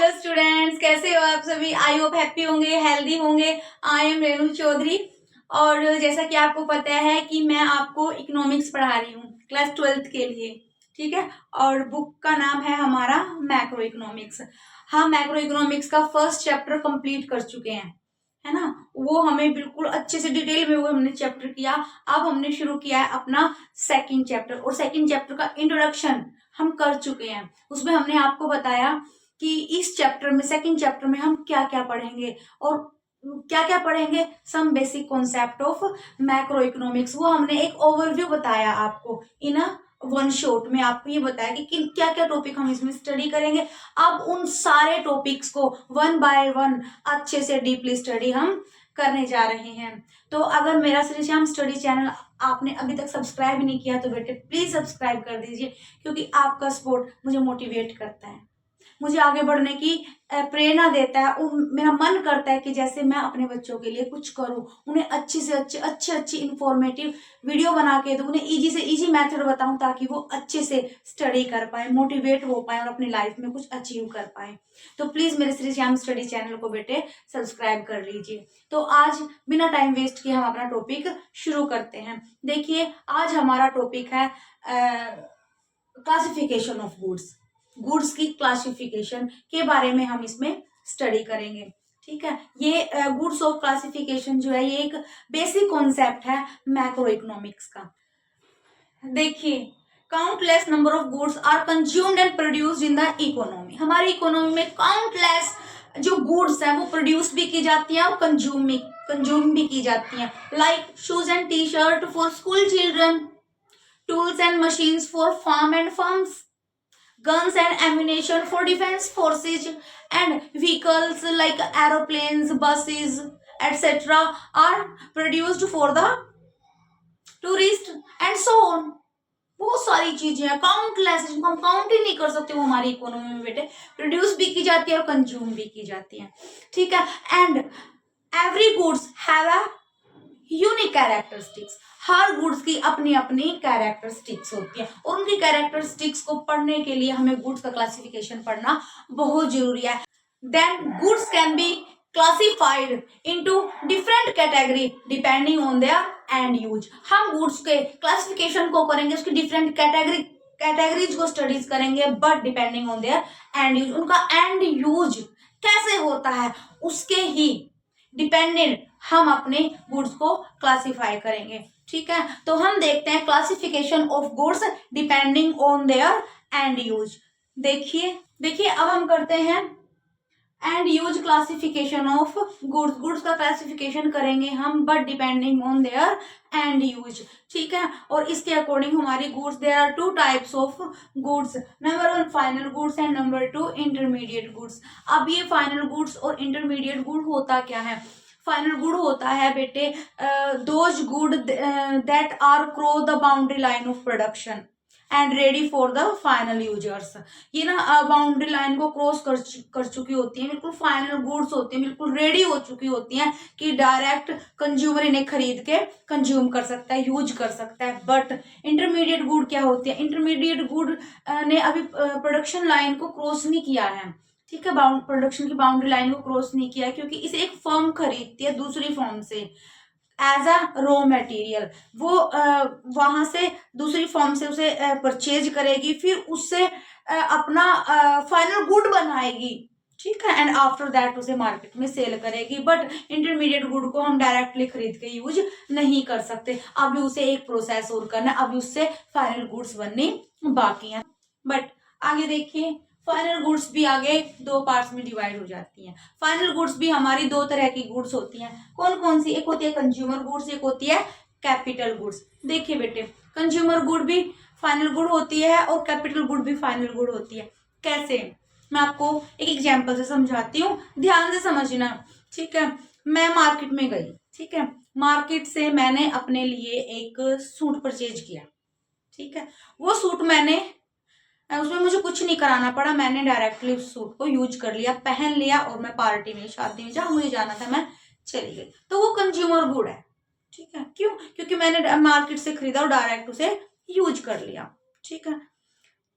Hello students, कैसे हो आप सभी। आई होप हैप्पी होंगे, हेल्दी होंगे। आई एम रेणु चौधरी और जैसा कि आपको पता है कि मैं आपको इकोनॉमिक्स पढ़ा रही हूँ क्लास 12th के लिए, ठीक है। और बुक का नाम है हमारा मैक्रो इकोनॉमिक्स। हम मैक्रो इकोनॉमिक्स का फर्स्ट चैप्टर कंप्लीट कर चुके हैं, है ना। वो हमें बिल्कुल अच्छे से डिटेल में वो हमने चैप्टर किया। अब हमने शुरू किया है अपना सेकंड चैप्टर, और सेकंड चैप्टर का इंट्रोडक्शन हम कर चुके हैं। उसमें हमने आपको बताया कि इस चैप्टर में, सेकंड चैप्टर में हम क्या क्या पढ़ेंगे और क्या क्या पढ़ेंगे। Some basic concept of macroeconomics, वो हमने एक ओवरव्यू बताया आपको इन वन शॉट में। आपको ये बताया कि क्या क्या टॉपिक हम इसमें स्टडी करेंगे। अब उन सारे टॉपिक्स को वन बाय वन अच्छे से डीपली स्टडी हम करने जा रहे हैं। तो अगर मेरा श्री श्याम स्टडी चैनल आपने अभी तक सब्सक्राइब नहीं किया तो बेटे प्लीज सब्सक्राइब कर दीजिए, क्योंकि आपका सपोर्ट मुझे मोटिवेट करता है, मुझे आगे बढ़ने की प्रेरणा देता है। मेरा मन करता है कि जैसे मैं अपने बच्चों के लिए कुछ करूं, उन्हें अच्छी से अच्छी इंफॉर्मेटिव वीडियो बना के दूं, उन्हें इजी से इजी मेथड बताऊं ताकि वो अच्छे से स्टडी कर पाए, मोटिवेट हो पाए और अपनी लाइफ में कुछ अचीव कर पाए। तो प्लीज मेरे श्री श्याम स्टडी चैनल को बेटे सब्सक्राइब कर लीजिए। तो आज बिना टाइम वेस्ट किए हम अपना टॉपिक शुरू करते हैं। देखिए, आज हमारा टॉपिक है क्लासिफिकेशन ऑफ गुड्स। गुड्स की क्लासिफिकेशन के बारे में हम इसमें स्टडी करेंगे, ठीक है। ये गुड्स ऑफ क्लासिफिकेशन जो है, ये एक बेसिक कॉन्सेप्ट है मैक्रो इकोनॉमिक्स का। देखिए, countless number of goods are consumed and produced in the economy. हमारी इकोनॉमी में काउंटलेस जो गुड्स है वो प्रोड्यूस भी की जाती हैं और कंज्यूम भी की जाती हैं। Like shoes and T shirt for school children, tools and machines for farm and farms, guns and ammunition for defense forces, and vehicles like aeroplanes, buses, etc. are produced for the tourist and so on. बहुत सारी चीजें हैं, countless, जिनको हम count ही नहीं कर सकते, वो हमारी इकोनॉमी में बेटे प्रोड्यूस भी की जाती है और कंज्यूम भी की जाती है, ठीक है। And every goods have a unique characteristics. Her goods की अपनी अपनी कैरेक्टरिस्टिक्स होती है, और उनकी कैरेक्टरिस्टिक्स को पढ़ने के लिए हमें गुड्स का क्लासिफिकेशन पढ़ना बहुत जरूरी है। Then goods can be classified into different category depending on their end use. हम गुड्स के क्लासिफिकेशन को करेंगे, उसकी डिफरेंट कैटेगरीज को स्टडीज करेंगे, but depending on their end use. उनका एंड यूज कैसे होता है उसके ही डिपेंडेंट हम अपने गुड्स को क्लासिफाई करेंगे, ठीक है। तो हम देखते हैं classification of goods depending on their end use. देखिए अब हम करते हैं end use classification of goods. Goods का क्लासिफिकेशन करेंगे हम, but depending on their end use, ठीक है। और इसके अकॉर्डिंग हमारी goods, there are two types of goods. Number 1 final goods and number 2 intermediate goods. अब ये फाइनल गुड्स और इंटरमीडिएट गुड होता क्या है। फाइनल गुड होता है बेटे those good that are cross the boundary line of production and ready for the final users. ये ना बाउंड्री लाइन को क्रॉस कर चुकी होती है, बिल्कुल फाइनल गुड्स होती हैं, बिल्कुल रेडी हो चुकी होती हैं कि डायरेक्ट कंज्यूमर इन्हें खरीद के कंज्यूम कर सकता है, यूज कर सकता है। बट इंटरमीडिएट गुड क्या होती है। इंटरमीडिएट गुड ने अभी प्रोडक्शन लाइन को क्रॉस नहीं किया है, ठीक है। प्रोडक्शन की बाउंड्री लाइन को क्रॉस नहीं किया है, क्योंकि इसे एक फर्म खरीदती है दूसरी फर्म से एज अ रॉ मटेरियल। वो वहां से दूसरी फर्म से उसे परचेज करेगी, फिर उससे अपना फाइनल गुड बनाएगी, ठीक है। एंड आफ्टर दैट उसे मार्केट में सेल करेगी। बट इंटरमीडिएट गुड को हम डायरेक्टली खरीद के यूज नहीं कर सकते, अभी उसे एक प्रोसेस और करना है, अभी उससे फाइनल गुड्स बननी बाकी है। बट आगे देखिए, फाइनल गुड्स भी आगे दो पार्ट्स में डिवाइड हो जाती हैं। फाइनल गुड्स भी हमारी दो तरह की गुड्स होती हैं। कौन कौन सी। एक होती है कंज्यूमर गुड्स, एक होती है कैपिटल गुड्स। देखिए बेटे, कंज्यूमर गुड भी फाइनल गुड होती है और कैपिटल गुड भी फाइनल गुड होती है। कैसे, मैं आपको एक एग्जाम्पल से समझाती हूँ, ध्यान से समझना, ठीक है। मैं मार्केट में गई, ठीक है। मार्केट से मैंने अपने लिए एक सूट परचेज किया, ठीक है। वो सूट मैंने, उसमें मुझे कुछ नहीं कराना पड़ा, मैंने डायरेक्टली उस सूट को यूज कर लिया, पहन लिया, और मैं पार्टी में, शादी में, जहां मुझे जाना था मैं चली गई। तो वो कंज्यूमर गुड है, ठीक है। क्यों, क्योंकि मैंने मार्केट से खरीदा और डायरेक्ट उसे यूज कर लिया, ठीक है।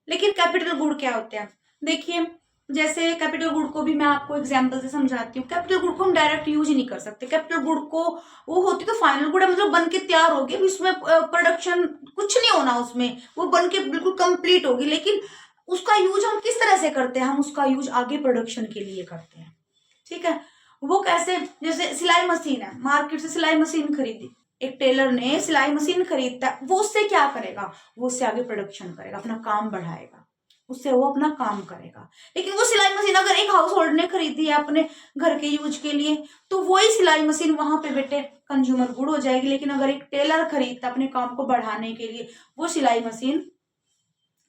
लेकिन कैपिटल गुड क्या होते हैं। देखिए, जैसे कैपिटल गुड को भी मैं आपको एग्जांपल से समझाती हूँ। कैपिटल गुड को हम डायरेक्ट यूज ही नहीं कर सकते। कैपिटल गुड को वो होती तो फाइनल गुड है, मतलब बन के तैयार होगी, उसमें प्रोडक्शन कुछ नहीं होना, उसमें वो बन के बिल्कुल कंप्लीट होगी, लेकिन उसका यूज हम किस तरह से करते हैं, हम उसका यूज आगे प्रोडक्शन के लिए करते हैं। ठीक है, वो कैसे, जैसे सिलाई मशीन है, मार्केट से सिलाई मशीन खरीदी, एक टेलर ने सिलाई मशीन खरीदता है, वो उससे क्या करेगा, वो उससे आगे प्रोडक्शन करेगा, अपना काम बढ़ाएगा, उससे वो अपना काम करेगा। लेकिन वो सिलाई मशीन अगर एक हाउस होल्ड ने खरीदी है अपने घर के यूज के लिए, तो वही सिलाई मशीन वहां पे बेटे कंज्यूमर गुड हो जाएगी। लेकिन अगर एक टेलर खरीदता अपने काम को बढ़ाने के लिए, वो सिलाई मशीन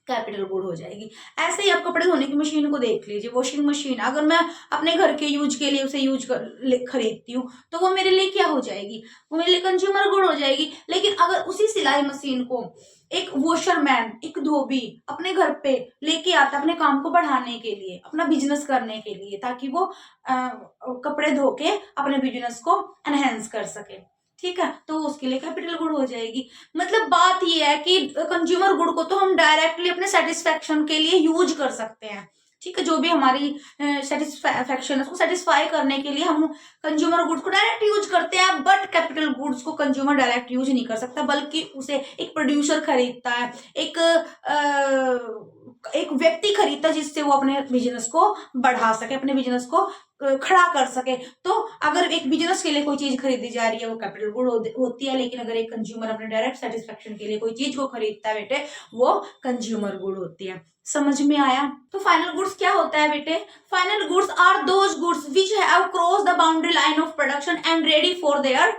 कैपिटल गुड हो जाएगी। ऐसे ही आप कपड़े धोने की मशीन को देख लीजिए, वॉशिंग मशीन, अगर मैं अपने घर के यूज के लिए उसे खरीदती हूँ, तो वो मेरे लिए क्या हो जाएगी, वो मेरे लिए कंज्यूमर गुड हो जाएगी। लेकिन अगर उसी सिलाई मशीन को एक वॉशरमैन, एक धोबी अपने घर पे लेके आता अपने काम को बढ़ाने के लिए, अपना बिजनेस करने के लिए, ताकि वो कपड़े धो के अपने बिजनेस को एनहेंस कर सके, ठीक है, तो उसके लिए कैपिटल गुड हो जाएगी। मतलब बात ये है कि कंज्यूमर गुड को तो हम डायरेक्टली अपने सेटिस्फेक्शन के लिए यूज कर सकते हैं। ठीक है, जो भी हमारी सेटिस्फेक्शन है उसको सेटिस्फाई करने के लिए हम कंज्यूमर गुड्स को डायरेक्ट यूज करते हैं। बट कैपिटल गुड्स को कंज्यूमर डायरेक्ट यूज नहीं कर सकता, बल्कि उसे एक प्रोड्यूसर खरीदता है, एक व्यक्ति खरीदता है, जिससे वो अपने बिजनेस को बढ़ा सके, अपने बिजनेस को खड़ा कर सके। तो अगर एक बिजनेस के लिए कोई चीज खरीदी जा रही है वो कैपिटल गुड होती है। लेकिन अगर एक कंज्यूमर अपने डायरेक्ट सेटिस्फेक्शन के लिए कोई चीज को खरीदता है बेटे, वो कंज्यूमर गुड होती है। समझ में आया? तो फाइनल गुड्स क्या होता है बेटे? Final goods are those goods which have cross the boundary line of production and ready for their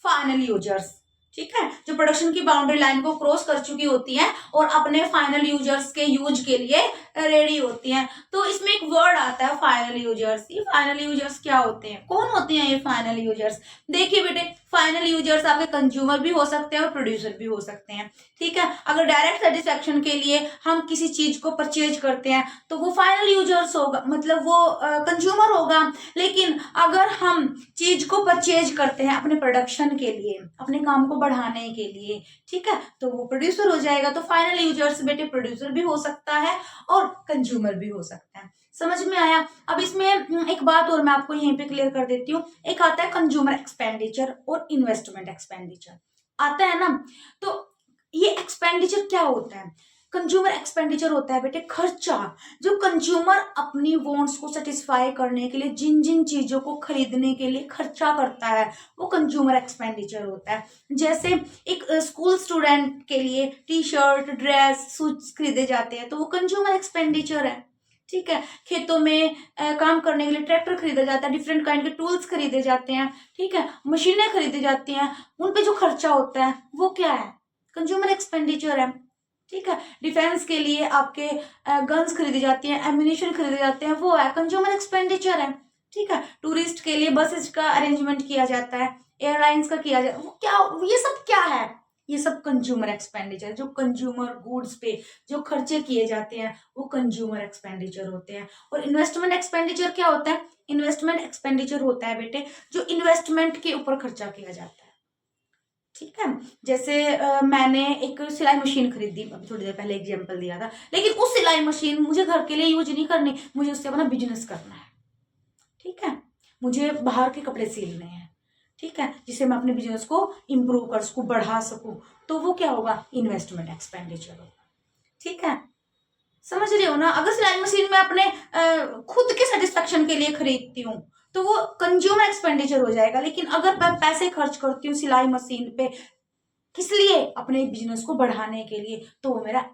final users. ठीक है, जो प्रोडक्शन की बाउंड्री लाइन को क्रॉस कर चुकी होती हैं और अपने फाइनल यूजर्स के यूज के लिए रेडी होती हैं। तो इसमें एक वर्ड आता है फाइनल यूजर्स। ये फाइनल यूजर्स क्या होते हैं, कौन होते हैं ये फाइनल यूजर्स? देखिए बेटे, फाइनल यूजर्स आपके कंज्यूमर भी हो सकते हैं और प्रोड्यूसर भी हो सकते हैं। ठीक है, अगर डायरेक्ट सेटिस्फेक्शन के लिए हम किसी चीज को परचेज करते हैं तो वो फाइनल यूजर्स होगा, मतलब वो कंज्यूमर होगा। लेकिन अगर हम चीज को परचेज करते हैं अपने प्रोडक्शन के लिए, अपने काम को बढ़ाने के लिए, ठीक है, तो वो प्रोड्यूसर हो जाएगा। तो फाइनल यूजर्स बेटे प्रोड्यूसर भी हो सकता है और कंज्यूमर भी हो सकता है। समझ में आया? अब इसमें एक बात और मैं आपको यहीं पे क्लियर कर देती हूँ। एक आता है कंज्यूमर एक्सपेंडिचर और इन्वेस्टमेंट एक्सपेंडिचर, आता है ना। तो ये एक्सपेंडिचर क्या होता है? कंज्यूमर एक्सपेंडिचर होता है बेटे खर्चा, जो कंज्यूमर अपनी वांट्स को सेटिस्फाई करने के लिए जिन जिन चीजों को खरीदने के लिए खर्चा करता है, वो कंज्यूमर एक्सपेंडिचर होता है। जैसे एक स्कूल स्टूडेंट के लिए टी शर्ट, ड्रेस, शूज खरीदे जाते हैं, तो वो कंज्यूमर एक्सपेंडिचर है। ठीक है, खेतों में काम करने के लिए ट्रैक्टर खरीदा जाता है, डिफरेंट काइंड के टूल्स खरीदे जाते हैं, ठीक है, मशीनें खरीदी जाती हैं, उन पे जो खर्चा होता है वो क्या है? कंज्यूमर एक्सपेंडिचर है। ठीक है, डिफेंस के लिए आपके गन्स खरीदी जाती हैं, एम्यूनिशन खरीदे जाते हैं, वो है कंज्यूमर एक्सपेंडिचर है। ठीक है, टूरिस्ट के लिए बसेस का अरेंजमेंट किया जाता है, एयरलाइंस का किया जाता है, वो क्या, ये सब क्या है? ये सब कंज्यूमर एक्सपेंडिचर, जो कंज्यूमर गुड्स पे जो खर्चे किए जाते हैं वो कंज्यूमर एक्सपेंडिचर होते हैं। और इन्वेस्टमेंट एक्सपेंडिचर क्या होता है? इन्वेस्टमेंट एक्सपेंडिचर होता है बेटे जो इन्वेस्टमेंट के ऊपर खर्चा किया जाता है। ठीक है, जैसे मैंने एक सिलाई मशीन खरीदी, अभी थोड़ी देर पहले एग्जांपल दिया था, लेकिन उस सिलाई मशीन मुझे घर के लिए यूज नहीं करनी, मुझे उससे अपना बिजनेस करना है। ठीक है, मुझे बाहर के कपड़े सिलने हैं, ठीक है, जिससे मैं अपने बिजनेस को इम्प्रूव कर सकूं, बढ़ा सकूं, तो वो क्या होगा? इन्वेस्टमेंट एक्सपेंडिचर होगा। ठीक है, समझ रहे हो ना? अगर सिलाई मशीन में अपने खुद के सेटिस्फेक्शन के लिए खरीदती हूँ तो वो कंज्यूमर एक्सपेंडिचर हो जाएगा। लेकिन अगर मैं पैसे खर्च करती हूँ सिलाई मशीन पे किस लिए? अपने बिजनेस को बढ़ाने के लिए, तो वो मेरा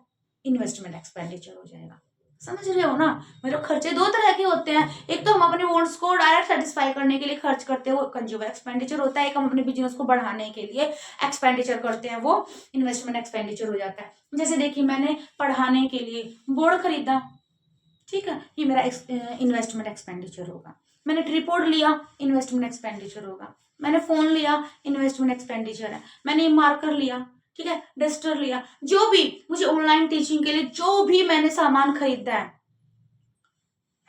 इन्वेस्टमेंट एक्सपेंडिचर हो जाएगा। समझ रहे हो ना? मेरे खर्चे दो तरह के होते हैं, एक तो हम अपने वांट्स को डायरेक्ट सेटिस्फाई करने के लिए खर्च करते हैं, वो कंज्यूमर एक्सपेंडिचर होता है। एक हम अपने बिजनेस को बढ़ाने के लिए एक्सपेंडिचर करते हैं, वो इन्वेस्टमेंट एक्सपेंडिचर हो जाता है। जैसे देखिए, मैंने पढ़ाने के लिए बोर्ड खरीदा, ठीक है, ये मेरा इन्वेस्टमेंट एक्सपेंडिचर होगा। मैंने ट्रिपॉड लिया, इन्वेस्टमेंट एक्सपेंडिचर होगा। मैंने फोन लिया, इन्वेस्टमेंट एक्सपेंडिचर है। मैंने मार्कर लिया, ठीक है, डस्टर लिया, जो भी मुझे ऑनलाइन टीचिंग के लिए जो भी मैंने सामान खरीदा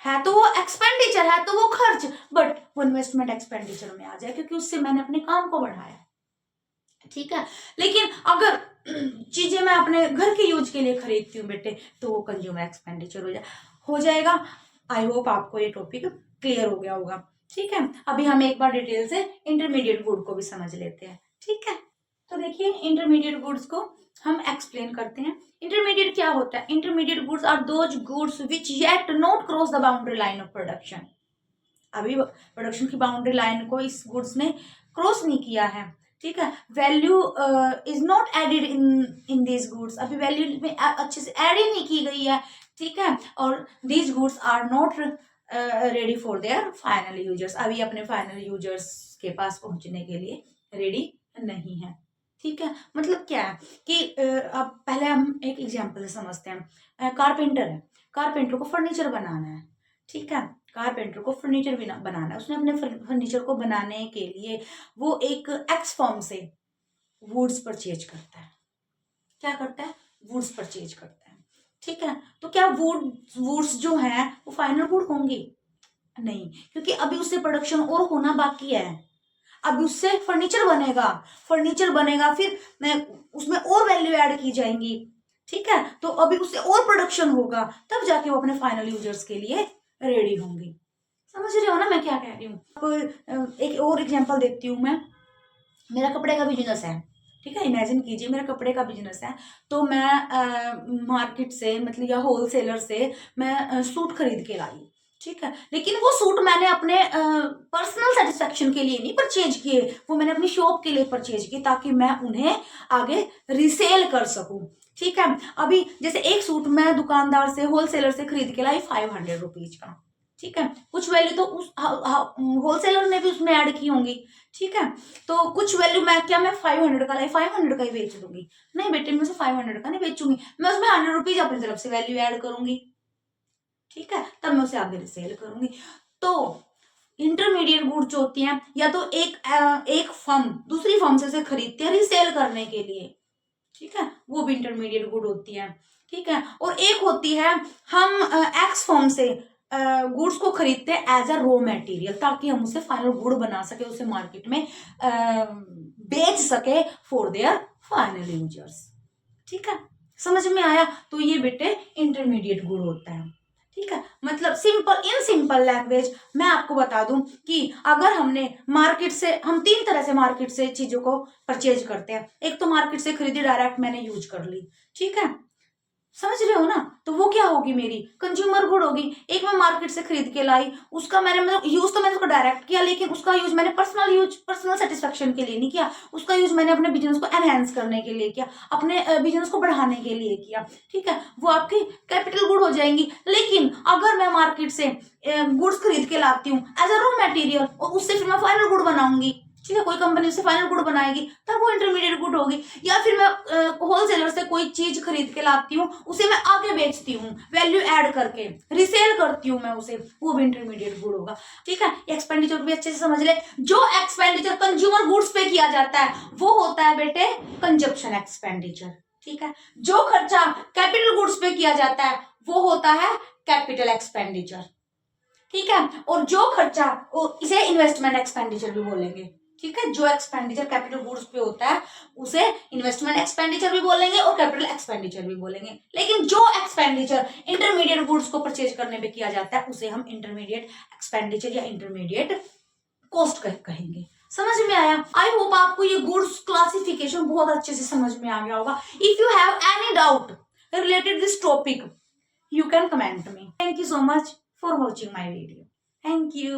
है तो वो एक्सपेंडिचर है, तो वो खर्च, बट वो इन्वेस्टमेंट एक्सपेंडिचर में आ जाए क्योंकि उससे मैंने अपने काम को बढ़ाया। ठीक है, लेकिन अगर चीजें मैं अपने घर के यूज के लिए खरीदती हूँ बेटे, तो वो कंज्यूमर एक्सपेंडिचर हो जाएगा। आई होप आपको ये टॉपिक क्लियर हो गया होगा। ठीक है, अभी हम एक बार डिटेल से इंटरमीडिएट गुड को भी समझ लेते हैं। ठीक है, तो देखिए इंटरमीडिएट गुड्स को हम एक्सप्लेन करते हैं। इंटरमीडिएट क्या होता है? Intermediate goods are those goods which yet not cross the boundary line of production. अभी प्रोडक्शन की बाउंड्री लाइन को इस गुड्स ने क्रॉस नहीं किया है। ठीक है, value is not added in this goods, अभी वैल्यू में अच्छे से ऐड ही नहीं की गई है। ठीक है, और these goods are not ready for their final users, अभी अपने फाइनल यूजर्स के पास पहुंचने के लिए रेडी नहीं है। ठीक है, मतलब क्या है कि अब पहले हम एक एग्जांपल से समझते हैं। कारपेंटर है, कारपेंटर को फर्नीचर बनाना है। ठीक है, कारपेंटर को फर्नीचर बनाना है, उसने अपने फर्नीचर को बनाने के लिए वो एक एक्स फॉर्म से वुड्स परचेज करता है। क्या करता है? वुड्स परचेज करता है। ठीक है, तो क्या वुड्स जो है वो फाइनल वुड होंगी? नहीं, क्योंकि अभी उससे प्रोडक्शन और होना बाकी है। अभी उससे फर्नीचर बनेगा, फिर उसमें और वैल्यू ऐड की जाएंगी। ठीक है, तो अभी उससे और प्रोडक्शन होगा, तब जाके वो अपने फाइनल यूजर्स के लिए रेडी होंगी। समझ रहे हो ना मैं क्या कह रही हूँ? एक और एग्जांपल देती हूँ मैं। मेरा कपड़े का बिजनेस है। ठीक है, इमेजिन कीजिए मेरा कपड़े का बिजनेस है, तो मैं मार्केट से मतलब या होलसेलर से मैं सूट खरीद के लाई। ठीक है, लेकिन वो सूट मैंने अपने पर्सनल सेटिस्फेक्शन के लिए नहीं परचेज किए, वो मैंने अपनी शॉप के लिए परचेज किए ताकि मैं उन्हें आगे रिसेल कर सकूं। ठीक है, अभी जैसे एक सूट मैं दुकानदार से होलसेलर से खरीद के लाई 500 रुपीज का। ठीक है, कुछ वैल्यू तो उस होलसेलर ने भी उसमें ऐड की होंगी। ठीक है, तो कुछ वैल्यू मैं 500 का लाई 500 का ही बेच दूंगी? नहीं बेटे, मैं उसे 500 का नहीं बेचूंगी, मैं उसमें 100 रुपीज अपनी तरफ से वैल्यू ऐड करूंगी। ठीक है, तब मैं उसे आगे रिसेल करूंगी। तो इंटरमीडिएट गुड जो होती हैं, या तो एक फर्म दूसरी फर्म से उसे खरीदती है रिसेल करने के लिए। ठीक है, वो भी इंटरमीडिएट गुड होती है। ठीक है, और एक होती है हम एक्स फर्म से गुड्स को खरीदते हैं एज अ रॉ मटेरियल, ताकि हम उसे फाइनल गुड बना सके, उसे मार्केट में बेच सके फॉर देयर फाइनल यूजर्स। ठीक है, समझ में आया? तो ये बेटे इंटरमीडिएट गुड होता है। ठीक है, मतलब सिंपल लैंग्वेज मैं आपको बता दूं कि अगर हम 3 तरह से मार्केट से चीजों को परचेज करते हैं। एक तो मार्केट से खरीदी, डायरेक्ट मैंने यूज कर ली। ठीक है, समझ रहे हो ना? तो वो क्या होगी? मेरी कंज्यूमर गुड होगी। एक मैं मार्केट से खरीद के लाई, उसका मैंने मतलब यूज तो मैंने उसको डायरेक्ट किया, लेकिन उसका यूज मैंने पर्सनल सेटिस्फेक्शन के लिए नहीं किया, उसका यूज मैंने अपने बिजनेस को एनहेंस करने के लिए किया, अपने बिजनेस को बढ़ाने के लिए किया। ठीक है, वो आपकी कैपिटल गुड हो जाएंगी। लेकिन अगर मैं मार्केट से गुड्स खरीद के लाती हूँ एज अ रॉ मटेरियल, और उससे फिर मैं फाइनल गुड बनाऊंगी। ठीक है, कोई कंपनी उससे फाइनल गुड बनाएगी, तब वो इंटरमीडिएट गुड होगी। या फिर मैं होलसेलर से कोई चीज खरीद के लाती हूँ, उसे मैं आगे बेचती हूँ वैल्यू ऐड करके, रिसेल करती हूँ मैं उसे, वो भी इंटरमीडिएट गुड होगा। ठीक है, एक्सपेंडिचर भी अच्छे से समझ ले। जो एक्सपेंडिचर कंज्यूमर गुड्स पे किया जाता है वो होता है बेटे कंजप्शन एक्सपेंडिचर। ठीक है, जो खर्चा कैपिटल गुड्स पे किया जाता है वो होता है कैपिटल एक्सपेंडिचर। ठीक है, और जो खर्चा इसे इन्वेस्टमेंट एक्सपेंडिचर भी बोलेंगे। ठीक है, जो एक्सपेंडिचर कैपिटल गुड्स पे होता है उसे इन्वेस्टमेंट एक्सपेंडिचर भी बोलेंगे और कैपिटल एक्सपेंडिचर भी बोलेंगे। लेकिन जो एक्सपेंडिचर इंटरमीडिएट गुड्स को परचेज करने पे किया जाता है उसे हम इंटरमीडिएट एक्सपेंडिचर या इंटरमीडिएट कॉस्ट कहेंगे। समझ में आया? आई होप आपको ये गुड्स क्लासिफिकेशन बहुत अच्छे से समझ में आ गया होगा। If you have any doubt related this topic, you can comment me. Thank you so much for watching my video. Thank you.